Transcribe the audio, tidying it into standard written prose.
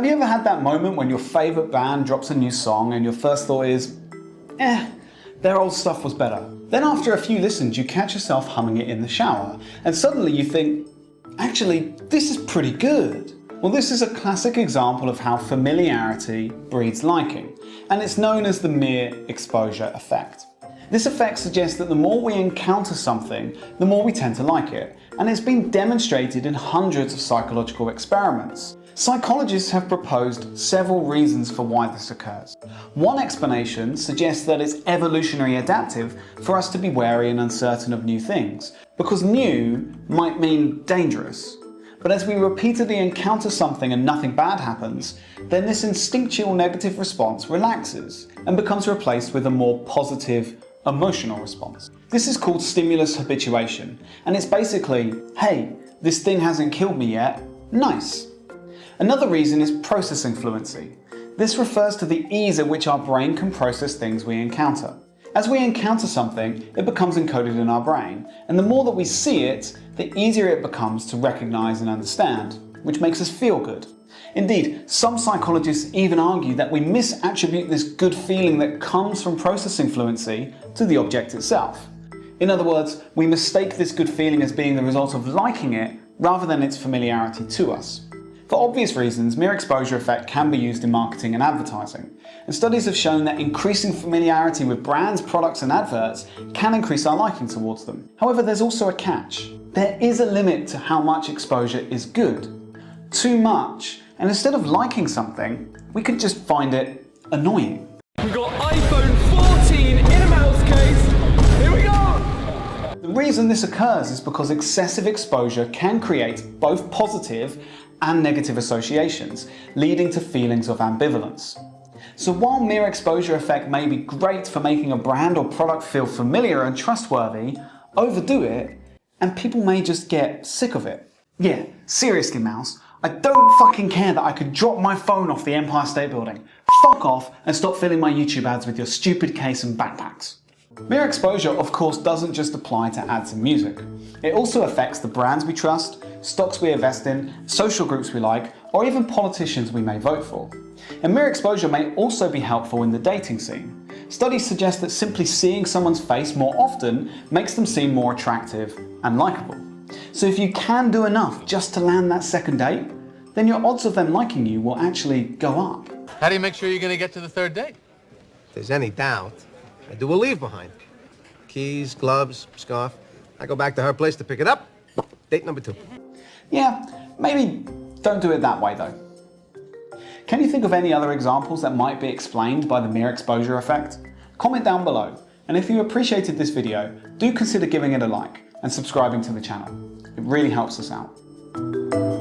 Have you ever had that moment when your favourite band drops a new song and your first thought is, their old stuff was better? Then after a few listens you catch yourself humming it in the shower and suddenly you think, actually, this is pretty good. Well, this is a classic example of how familiarity breeds liking, and it's known as the mere exposure effect. This effect suggests that the more we encounter something, the more we tend to like it, and it's been demonstrated in hundreds of psychological experiments. Psychologists have proposed several reasons for why this occurs. One explanation suggests that it's evolutionary adaptive for us to be wary and uncertain of new things, because new might mean dangerous. But as we repeatedly encounter something and nothing bad happens, then this instinctual negative response relaxes and becomes replaced with a more positive emotional response. This is called stimulus habituation, and it's basically, hey, this thing hasn't killed me yet, nice. Another reason is processing fluency. This refers to the ease at which our brain can process things we encounter. As we encounter something, it becomes encoded in our brain, and the more that we see it, the easier it becomes to recognize and understand, which makes us feel good. Indeed, some psychologists even argue that we misattribute this good feeling that comes from processing fluency to the object itself. In other words, we mistake this good feeling as being the result of liking it rather than its familiarity to us. For obvious reasons, mere exposure effect can be used in marketing and advertising, and studies have shown that increasing familiarity with brands, products and adverts can increase our liking towards them. However, there's also a catch. There is a limit to how much exposure is good. Too much, and instead of liking something, we could just find it annoying. We've got iPhone 14 in a mouse case. Here we go! The reason this occurs is because excessive exposure can create both positive and negative associations, leading to feelings of ambivalence. So while mere exposure effect may be great for making a brand or product feel familiar and trustworthy, overdo it and people may just get sick of it. Yeah, seriously mouse, I don't fucking care that I could drop my phone off the Empire State Building. Fuck off and stop filling my YouTube ads with your stupid case and backpacks. Mere exposure, of course, doesn't just apply to ads and music. It also affects the brands we trust, stocks we invest in, social groups we like, or even politicians we may vote for. And mere exposure may also be helpful in the dating scene. Studies suggest that simply seeing someone's face more often makes them seem more attractive and likable. So if you can do enough just to land that second date, then your odds of them liking you will actually go up. How do you make sure you're going to get to the third date? If there's any doubt, I do a leave behind. Keys, gloves, scarf. I go back to her place to pick it up. Date number 2. Yeah, maybe don't do it that way though. Can you think of any other examples that might be explained by the mere exposure effect? Comment down below, and if you appreciated this video, do consider giving it a like and subscribing to the channel. It really helps us out.